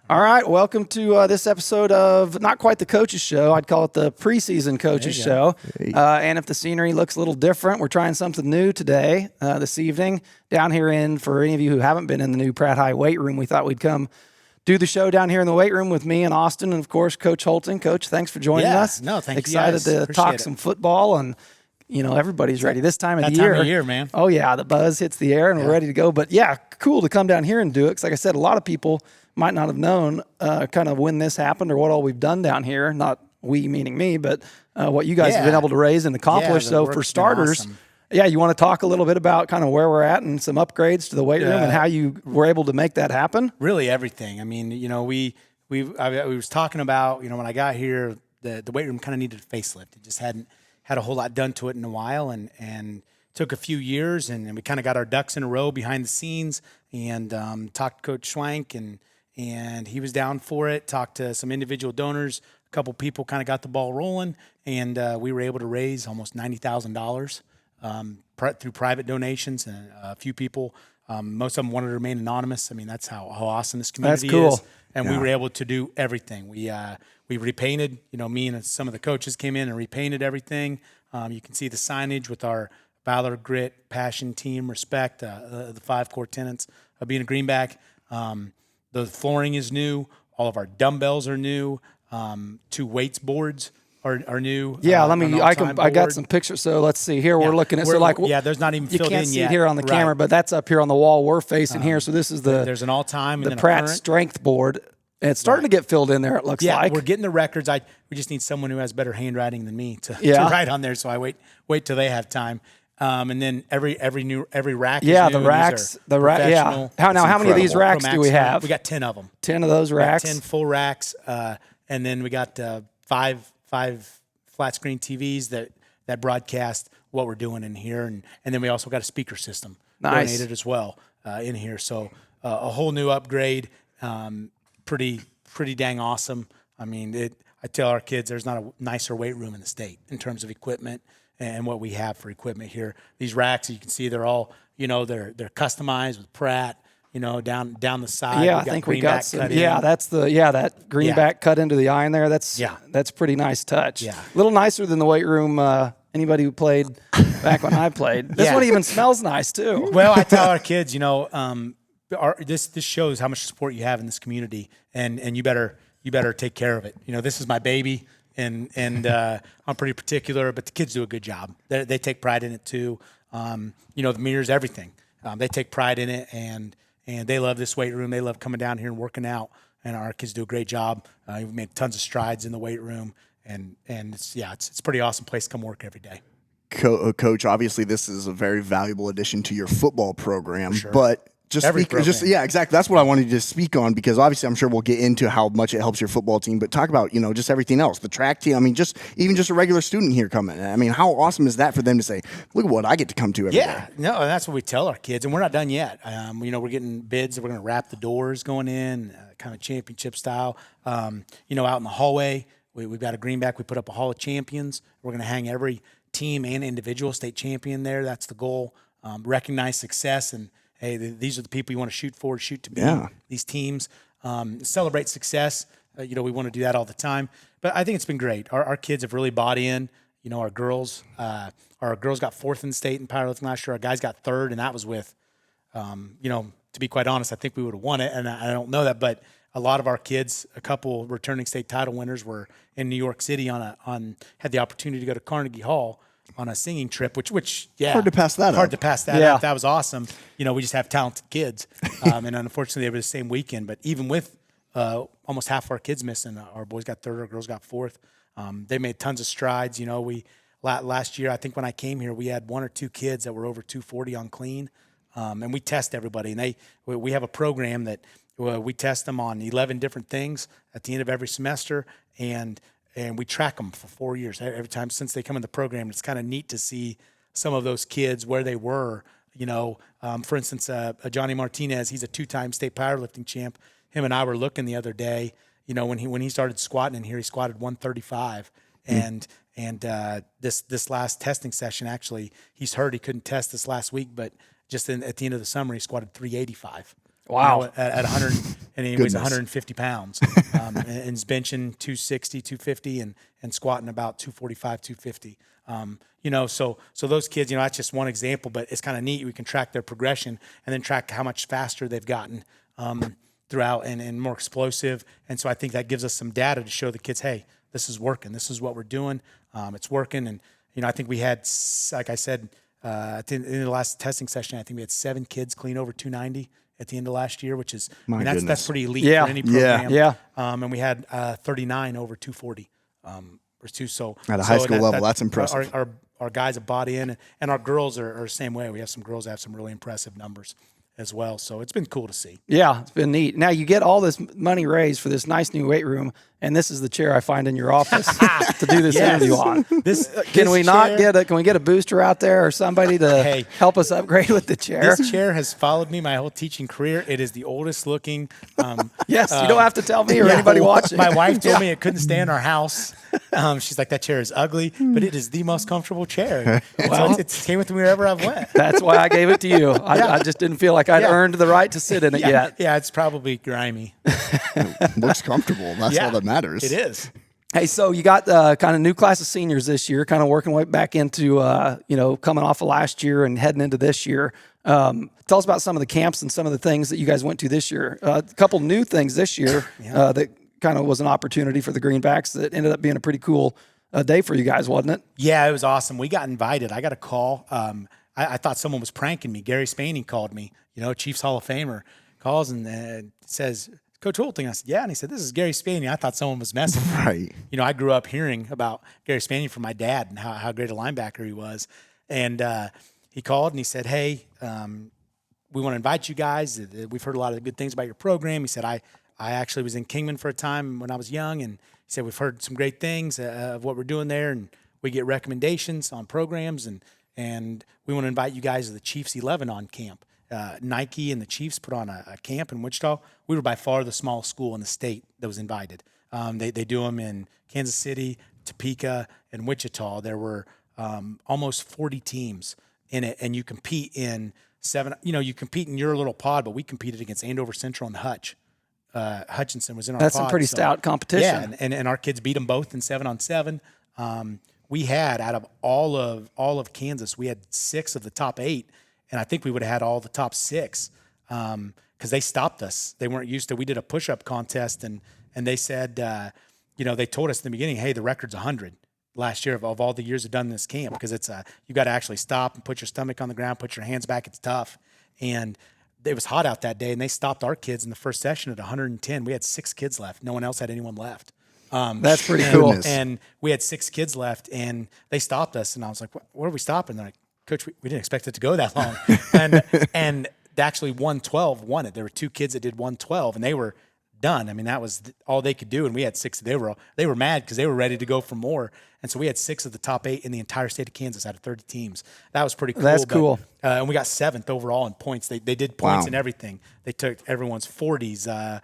All right, welcome to this episode of not quite the Coach's Show. I'd call it the Preseason Coach's Show. And if the scenery looks a little different, we're trying something new today, this evening. Down here for any of you who haven't been in the new Pratt High weight room, we thought we'd come do the show down here in the weight room with me and Austin and, of course, Coach Hoelting. Coach, thanks for joining us. No, thank you guys. Excited to talk some football, and everybody's ready this time of the year. That time of year, man. Oh, yeah, the buzz hits the air, and we're ready to go. But, yeah, cool to come down here and do it because, like I said, a lot of people might not have known kind of when this happened or what all we've done down here. Not we meaning me, but what you guys have been able to raise and accomplish. So for starters, awesome. You want to talk a little bit about kind of where we're at and some upgrades to the weight room and how you were able to make that happen? Really everything. I mean, we was talking about, when I got here, the weight room kind of needed a facelift. It just hadn't had a whole lot done to it in a while, and took a few years, and we kind of got our ducks in a row behind the scenes, and talked to Coach Schwank, and he was down for it. Talked to some individual donors. A couple people kind of got the ball rolling, and we were able to raise almost $90,000 through private donations, and a few people. Most of them wanted to remain anonymous. I mean, that's how awesome this community is. And we were able to do everything. We repainted. Me and some of the coaches came in and repainted everything. You can see the signage with our valor, grit, passion, team, respect, the 5 core tenets of being a Greenback. The flooring is new. All of our dumbbells are new. 2 weights boards are new. Yeah, I got some pictures. So let's see here. We're looking at there's not even filled in yet. You can't see it here on the camera, but that's up here on the wall. We're facing here. So this is there's an all-time and the Pratt Strength board. And it's starting to get filled in there, it looks like. Yeah, we're getting the records. We just need someone who has better handwriting than me to write on there. So I wait till they have time. And then every rack is new. The racks. How many of these racks do we have? We got 10 of them. 10 of those racks. 10 full racks. And then we got five flat screen TVs that broadcast what we're doing in here. And then we also got a speaker system donated as well in here. So a whole new upgrade. Pretty dang awesome. I mean, I tell our kids there's not a nicer weight room in the state in terms of equipment and what we have for equipment here. These racks, you can see they're all, they're customized with Pratt, down the side. Yeah, I think we got some. Yeah, that's that Greenback cut into the iron there. That's a pretty nice touch. Yeah, a little nicer than the weight room. Anybody who played back when I played. This one even smells nice too. Well, I tell our kids, this shows how much support you have in this community, and you better take care of it. This is my baby. And I'm pretty particular, but the kids do a good job. They take pride in it too. The mirrors, everything. They take pride in it, and they love this weight room. They love coming down here and working out. And our kids do a great job. We've made tons of strides in the weight room, and it's a pretty awesome place to come work every day. Coach, obviously this is a very valuable addition to your football program, sure. But Exactly. That's what I wanted to speak on, because obviously I'm sure we'll get into how much it helps your football team, but talk about, just everything else, the track team. I mean, even just a regular student here coming. I mean, how awesome is that for them to say, look at what I get to come to every day. No, and that's what we tell our kids, and we're not done yet. We're getting bids. We're going to wrap the doors going in, kind of championship style. Out in the hallway, we've got a Greenback. We put up a Hall of Champions. We're going to hang every team and individual state champion there. That's the goal. Recognize success, and hey, these are the people you want to shoot to be these teams. Celebrate success. We want to do that all the time. But I think it's been great. Our kids have really bought in. Our girls got 4th in the state in powerlifting last year. Our guys got 3rd, and that was with, to be quite honest, I think we would have won it, and I don't know that. But a lot of our kids, a couple returning state title winners, were in New York City had the opportunity to go to Carnegie Hall on a singing trip, which hard to pass that up. That was awesome. We just have talented kids, and unfortunately they were the same weekend. But even with almost half our kids missing, our boys got 3rd, our girls got 4th. They made tons of strides. We last year, I think when I came here, we had 1 or 2 kids that were over 240 on clean, and we test everybody. And we have a program that we test them on 11 different things at the end of every semester, and we track them for 4 years. Every time since they come in the program, it's kind of neat to see some of those kids where they were. For instance, Johnny Martinez, he's a 2-time state powerlifting champ. Him and I were looking the other day. When he started squatting in here, he squatted 135, and this last testing session, actually, he's hurt. He couldn't test this last week, but just at the end of the summer, he squatted 385. Wow. At 100, and he weighs 150 pounds, and he's benching 260, 250, and squatting about 245, 250. So those kids, that's just one example, but it's kind of neat. We can track their progression and then track how much faster they've gotten throughout and more explosive. And so I think that gives us some data to show the kids, hey, this is working. This is what we're doing. It's working. And, I think we had, like I said, at the end of the last testing session, I think we had 7 kids clean over 290 at the end of last year, which is, that's pretty elite for any program. Yeah. And we had 39 over 240. So at a high school level, that's impressive. Our guys have bought in, and our girls are the same way. We have some girls that have some really impressive numbers as well. So it's been cool to see. Yeah, it's been neat. Now you get all this money raised for this nice new weight room, and this is the chair I find in your office to do this interview on. Can we get a booster out there or somebody to help us upgrade with the chair? This chair has followed me my whole teaching career. It is the oldest looking. Yes, you don't have to tell me or anybody watching. My wife told me it couldn't stay in our house. She's like, that chair is ugly, but it is the most comfortable chair. Well, it came with me wherever I went. That's why I gave it to you. I just didn't feel like I'd earned the right to sit in it yet. Yeah, it's probably grimy. Looks comfortable. That's all that matters. It is. Hey, so you got kind of new class of seniors this year, kind of working way back into, coming off of last year and heading into this year. Tell us about some of the camps and some of the things that you guys went to this year. A couple new things this year that kind of was an opportunity for the Greenbacks that ended up being a pretty cool day for you guys, wasn't it? Yeah, it was awesome. We got invited. I got a call. I thought someone was pranking me. Gary Spaney called me, Chiefs Hall of Famer, calls and says, Coach Hoelting. I said, yeah. And he said, this is Gary Spaney. I thought someone was messing with me. Right. I grew up hearing about Gary Spaney from my dad and how great a linebacker he was. And he called and he said, hey, we want to invite you guys. We've heard a lot of good things about your program. He said, I actually was in Kingman for a time when I was young. And he said, we've heard some great things of what we're doing there. And we get recommendations on programs. And we want to invite you guys to the Chiefs 11 on camp. Nike and the Chiefs put on a camp in Wichita. We were by far the smallest school in the state that was invited. They do them in Kansas City, Topeka, and Wichita. There were almost 40 teams in it, and you compete in 7. You compete in your little pod, but we competed against Andover Central and Hutch. Hutchinson was in our pod. That's some pretty stout competition. Yeah, and our kids beat them both in 7-on-7. We had out of all of Kansas, we had 6 of the top 8. And I think we would have had all the top 6 because they stopped us. They weren't used to. We did a push-up contest, and they said, they told us in the beginning, hey, the record's 100 last year of all the years we've done this camp because it's you got to actually stop and put your stomach on the ground, put your hands back. It's tough. And it was hot out that day, and they stopped our kids in the first session at 110. We had 6 kids left. No one else had anyone left. That's pretty cool. And we had 6 kids left, and they stopped us. And I was like, what are we stopping? They're like, Coach, we didn't expect it to go that long. And actually 112 won it. There were 2 kids that did 112, and they were done. I mean, that was all they could do, and we had 6. They were mad because they were ready to go for more. And so we had 6 of the top 8 in the entire state of Kansas out of 30 teams. That was pretty cool. That's cool. And we got 7th overall in points. They did points and everything. They took everyone's 40s.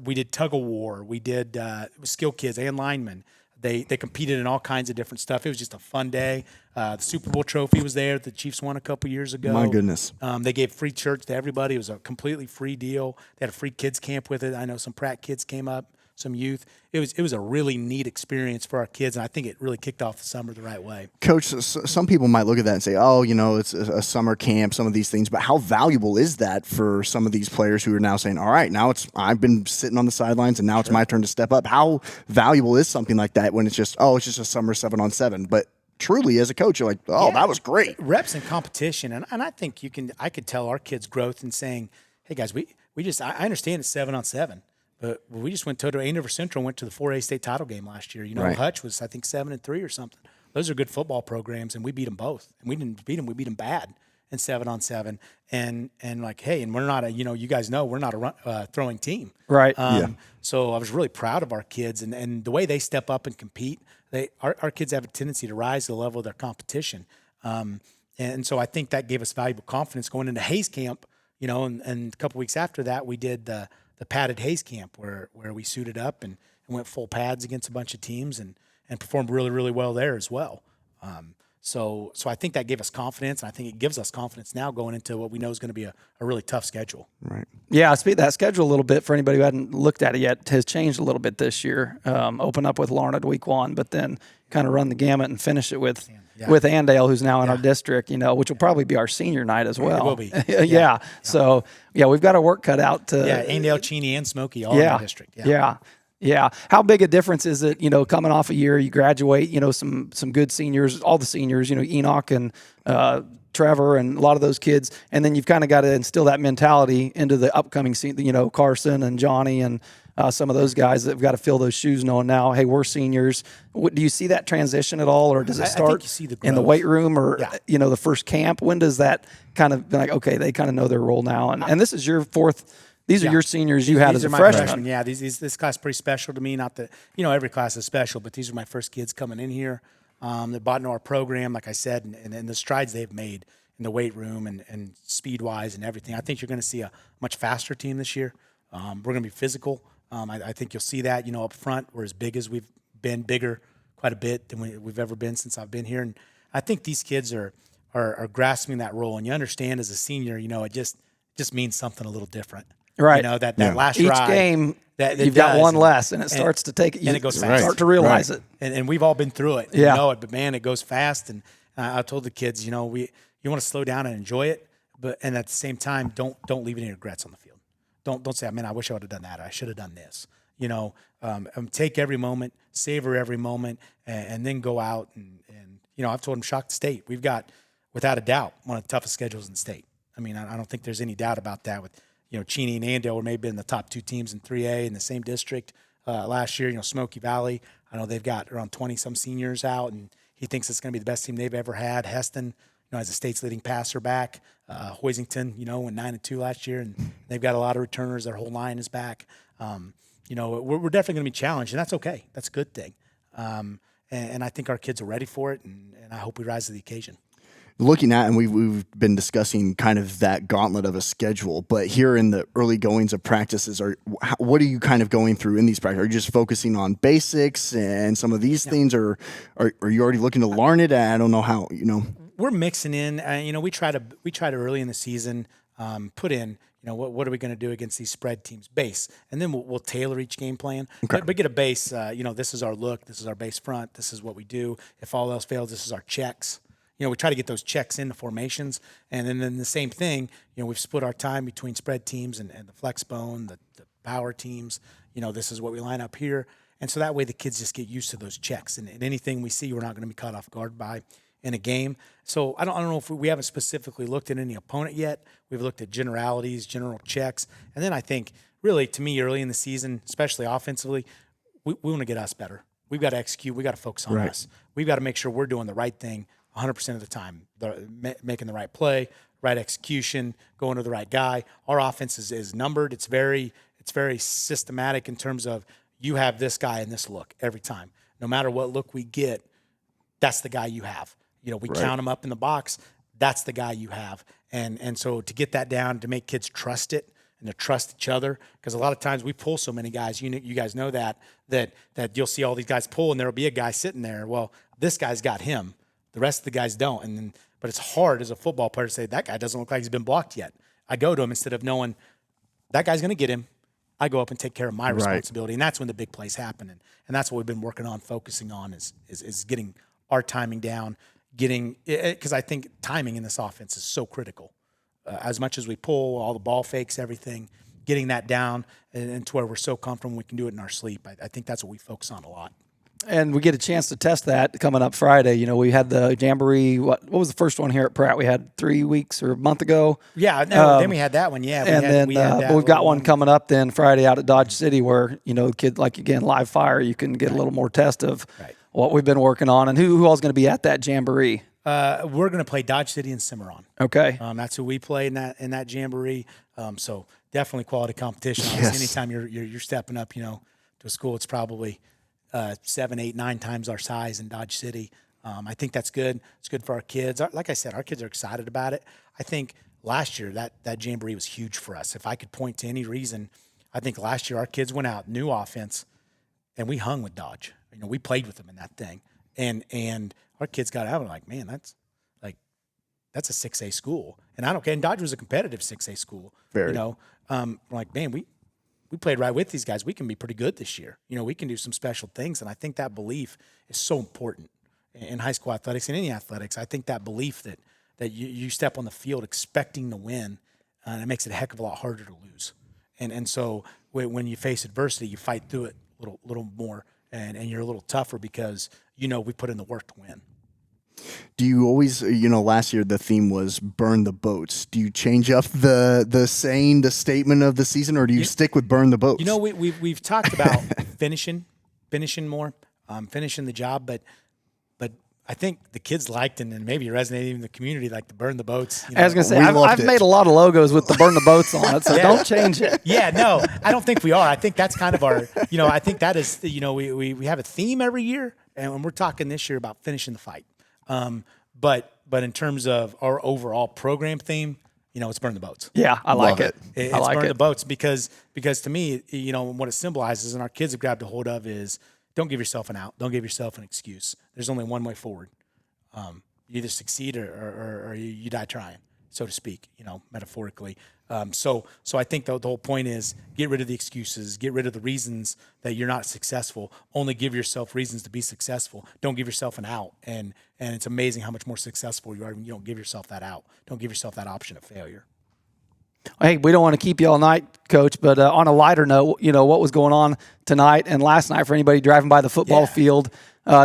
We did tug of war. We did skill kids and linemen. They competed in all kinds of different stuff. It was just a fun day. The Super Bowl trophy was there. The Chiefs won a couple years ago. My goodness. They gave free church to everybody. It was a completely free deal. They had a free kids camp with it. I know some Pratt kids came up, some youth. It was a really neat experience for our kids, and I think it really kicked off the summer the right way. Coach, some people might look at that and say, oh, it's a summer camp, some of these things, but how valuable is that for some of these players who are now saying, all right, now I've been sitting on the sidelines and now it's my turn to step up. How valuable is something like that when it's just a summer 7-on-7, but truly as a coach, you're like, that was great. Reps and competition. And I think I could tell our kids' growth in saying, hey guys, I understand it's 7-on-7. But we just went to Andover Central, went to the 4A state title game last year. Right. Hutch was, I think, 7-3 or something. Those are good football programs, and we beat them both. And we didn't beat them; we beat them bad in 7-on-7. And we're not you guys know we're not a throwing team, right? So I was really proud of our kids and the way they step up and compete. Our kids have a tendency to rise to the level of their competition, and so I think that gave us valuable confidence going into Hayes camp. And a couple weeks after that, we did the padded Hayes camp where we suited up and went full pads against a bunch of teams and performed really, really well there as well. So I think that gave us confidence, and I think it gives us confidence now going into what we know is going to be a really tough schedule. Right. Yeah, speak that schedule a little bit for anybody who hadn't looked at it yet. Has changed a little bit this year. Open up with Larned week 1, but then kind of run the gamut and finish it with Andale, who's now in our district. Which will probably be our senior night as well. It will be. Yeah. So we've got our work cut out to. Yeah, Andale, Cheney, and Smoky all in our district. Yeah. How big a difference is it, coming off a year, you graduate, some good seniors, all the seniors, Enoch and Trevor and a lot of those kids, and then you've kind of got to instill that mentality into the upcoming, Carson and Johnny and some of those guys that have got to fill those shoes knowing now, hey, we're seniors. Do you see that transition at all, or does it start I think you see the growth in the weight room or, the first camp? When does that kind of be like, okay, they kind of know their role now? And this is your fourth. These are your seniors you had as a freshman. Yeah, this class is pretty special to me. Not that, every class is special, but these are my first kids coming in here. They bought into our program, like I said, and the strides they've made in the weight room and speed-wise and everything. I think you're going to see a much faster team this year. We're going to be physical. I think you'll see that, up front. We're as big as we've been, bigger quite a bit than we've ever been since I've been here. And I think these kids are grasping that role. And you understand as a senior, it just means something a little different. Right. That last each ride, game, you've got one less, and it starts to take it. And it goes fast. fast. Start to realize it. And we've all been through it. Yeah. You know it, but man, it goes fast. And I told the kids, you want to slow down and enjoy it, and at the same time, don't leave any regrets on the field. Don't say, man, I wish I would have done that. Or I should have done this. Take every moment, savor every moment, and then go out and I've told them, shock the state. We've got, without a doubt, one of the toughest schedules in the state. I mean, I don't think there's any doubt about that. With Cheney and Andale were maybe in the top 2 teams in 3A in the same district last year. Smoky Valley, I know they've got around 20-some seniors out, and he thinks it's going to be the best team they've ever had. Heston, as the state's leading passer back. Hoisington, went 9-2 last year, and they've got a lot of returners. Their whole line is back. We're definitely going to be challenged, and that's okay. That's a good thing. And I think our kids are ready for it, and I hope we rise to the occasion. Looking at, and we've been discussing kind of that gauntlet of a schedule, but here in the early goings of practices, what are you kind of going through in these practices? Are you just focusing on basics and some of these things, or are you already looking to learn it? I don't know how, We're mixing in, we try to early in the season, put in, what are we going to do against these spread teams? Base. And then we'll tailor each game plan. Okay. But get a base, this is our look, this is our base front, this is what we do. If all else fails, this is our checks. We try to get those checks into formations. And then the same thing, we've split our time between spread teams and the flex bone, the power teams. This is what we line up here. And so that way the kids just get used to those checks. And anything we see, we're not going to be caught off guard by in a game. So I don't know if we haven't specifically looked at any opponent yet. We've looked at generalities, general checks. And then I think really, to me, early in the season, especially offensively, we want to get us better. We've got to execute. We've got to focus on us. We've got to make sure we're doing the right thing 100% of the time, making the right play, right execution, going to the right guy. Our offense is numbered. It's very systematic in terms of you have this guy in this look every time. No matter what look we get, that's the guy you have. We count them up in the box. That's the guy you have. And so to get that down, to make kids trust it and to trust each other, because a lot of times we pull so many guys. You guys know that you'll see all these guys pull, and there'll be a guy sitting there. Well, this guy's got him. The rest of the guys don't. But it's hard as a football player to say, that guy doesn't look like he's been blocked yet. I go to him instead of knowing that guy's going to get him. I go up and take care of my responsibility. And that's when the big plays happen. And that's what we've been working on, focusing on is getting our timing down, because I think timing in this offense is so critical. As much as we pull, all the ball fakes, everything, getting that down and to where we're so comfortable we can do it in our sleep. I think that's what we focus on a lot. And we get a chance to test that coming up Friday. We had the Jamboree. What was the first one here at Pratt? We had 3 weeks or a month ago. Yeah, then we had that one. Yeah, but we've got one coming up then Friday out at Dodge City where kids live fire. You can get a little more test of what we've been working on and who all's going to be at that Jamboree. We're going to play Dodge City and Cimarron. Okay, that's who we play in that Jamboree. So definitely quality competition. Yes. Anytime you're stepping up, to a school, it's probably 7, 8, 9 times our size in Dodge City. I think that's good. It's good for our kids. Like I said, our kids are excited about it. I think last year that Jamboree was huge for us. If I could point to any reason, I think last year our kids went out, new offense, and we hung with Dodge. We played with them in that thing. And our kids got out and like, man, that's a 6A school. And I don't care. And Dodge was a competitive 6A school. Very. You know, I'm like, man, we played right with these guys. We can be pretty good this year. You know, we can do some special things. And I think that belief is so important in high school athletics and any athletics. I think that belief that you step on the field expecting to win, it makes it a heck of a lot harder to lose. And so when you face adversity, you fight through it a little more, and you're a little tougher because you know we put in the work to win. Do you always, last year the theme was burn the boats. Do you change up the saying, the statement of the season, or do you stick with burn the boats? You know, we've talked about finishing more, finishing the job, but I think the kids liked and maybe it resonated in the community, like the burn the boats. You know? I was going to say, I've made a lot of logos with the burn the boats on it, so don't change it. Yeah, no, I don't think we are. I think that's kind of our, I think that is, we have a theme every year, and we're talking this year about finishing the fight. But in terms of our overall program theme, it's burn the boats. Yeah, I like it. It's burn the boats because to me, what it symbolizes and our kids have grabbed a hold of is don't give yourself an out. Don't give yourself an excuse. There's only one way forward. You either succeed or you die trying, so to speak, metaphorically. So I think the whole point is get rid of the excuses, get rid of the reasons that you're not successful. Only give yourself reasons to be successful. Don't give yourself an out. And it's amazing how much more successful you are when you don't give yourself that out. Don't give yourself that option of failure. Hey, we don't want to keep you all night, Coach, but on a lighter note, what was going on tonight and last night for anybody driving by the football field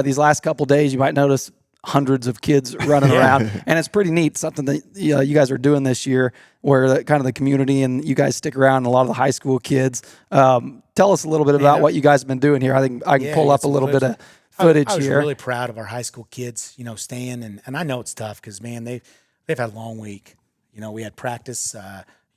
these last couple of days, you might notice hundreds of kids running around, and it's pretty neat, something that you guys are doing this year where kind of the community and you guys stick around, and a lot of the high school kids. Tell us a little bit about what you guys have been doing here. I think I can pull up a little bit of footage I was here. Really proud of our high school kids, staying, and I know it's tough because, man, they've had a long week. We had practice,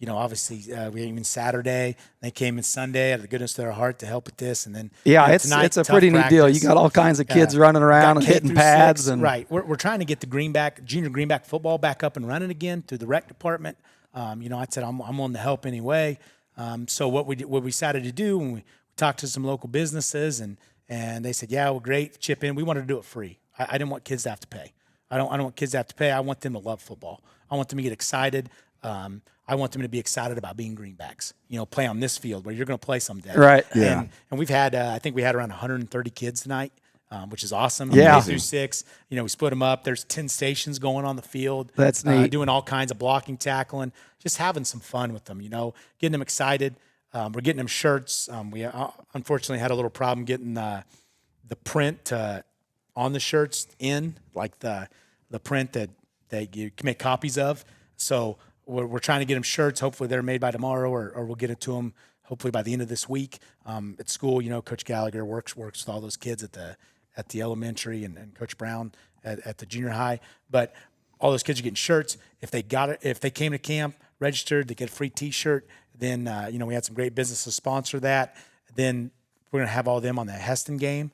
obviously we even Saturday. They came in Sunday out of the goodness of their heart to help with this, and then it's a pretty neat deal. You got all kinds of kids running around and hitting pads, and right. We're trying to get the junior Greenback football back up and running again through the rec department. I said I'm willing to help anyway. So what we decided to do when we talked to some local businesses and they said, yeah, well, great, chip in. We wanted to do it free. I didn't want kids to have to pay. I don't want kids to have to pay. I want them to love football. I want them to get excited. I want them to be excited about being Greenbacks, play on this field where you're going to play someday. Right. Yeah. And we've had, I think we had around 130 kids tonight, which is awesome. Yeah. 3 through 6, we split them up. There's 10 stations going on the field. That's neat. Doing all kinds of blocking, tackling, just having some fun with them, getting them excited. We're getting them shirts. We unfortunately had a little problem getting the print on the shirts in, like the print that you can make copies of. So we're trying to get them shirts. Hopefully they're made by tomorrow, or we'll get it to them hopefully by the end of this week. At school, Coach Gallagher works with all those kids at the elementary and Coach Brown at the junior high. But all those kids are getting shirts. If they came to camp, registered, they get a free T-shirt. Then we had some great businesses sponsor that. Then we're gonna have all of them on the Heston game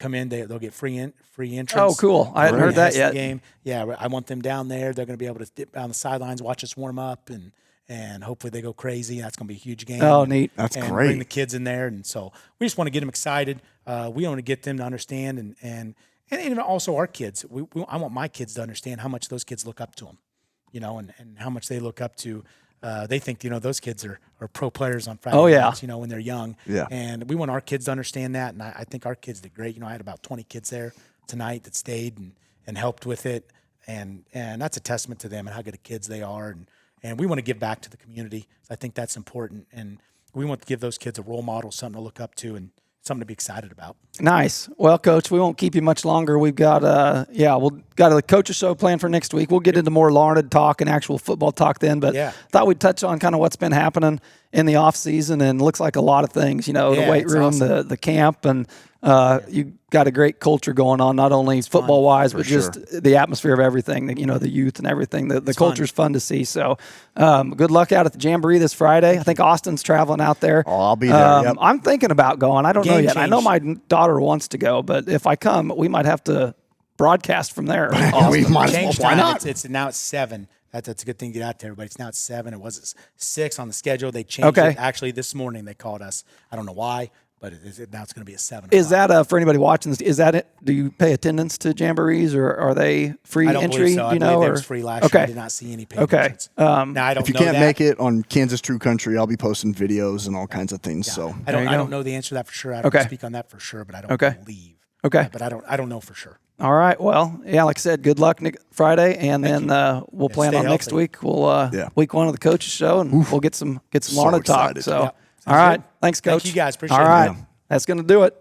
come in. They'll get free entrance. Oh, cool! I hadn't heard that yet. Game. Yeah, I want them down there. They're going to be able to dip on the sidelines, watch us warm up, and hopefully they go crazy. That's going to be a huge game. Oh, neat! That's and great. Bring the kids in there, and so we just want to get them excited. We want to get them to understand, and even also our kids. I want my kids to understand how much those kids look up to them, and how much they look up to. They think, those kids are pro players on Friday nights, when they're young. Yeah. And we want our kids to understand that. And I think our kids did great. I had about 20 kids there tonight that stayed and helped with it. And that's a testament to them and how good of kids they are. And we want to give back to the community. I think that's important. And we want to give those kids a role model, something to look up to and something to be excited about. Nice. Well, Coach, we won't keep you much longer. We've got got a coach's show planned for next week. We'll get into more Larned talk and actual football talk then, but thought we'd touch on kind of what's been happening in the off season, and looks like a lot of things, the weight room, awesome. the camp, and you got a great culture going on, not only football wise, but just the atmosphere of everything, the youth and everything. The culture's fun to see. So good luck out at the Jamboree this Friday. I think Austin's traveling out there. Oh, I'll be there. Yep. I'm thinking about going. I don't know yet. Change. I know my daughter wants to go, but if I come, we might have to broadcast from there. We might as well. Why not? It's now it's 7. That's a good thing to get out to everybody. It's now at 7. It was 6 on the schedule. They changed it. Actually, this morning they called us. I don't know why, but now it's going to be at 7. Is that for anybody watching this? Is that it? Do you pay attendance to jamborees, or are they free I don't entry? believe so. Do you know, it or was free last year. I did not see any paid entrance. Now I don't If you know can't that. make it on Kansas True Country, I'll be posting videos and all kinds of things. So I don't know the answer to that for sure. I don't speak on that for sure, but I don't believe. Okay. But I don't know for sure. All right. Well, yeah, like I said, good luck Friday, and then we'll plan on next week. We'll week 1 of the coaches show, and we'll get some Lorna talk. excited. So, Yep. all right. Good. Thank you, Coach. Thank you guys. Appreciate all it. right. That's going to do it.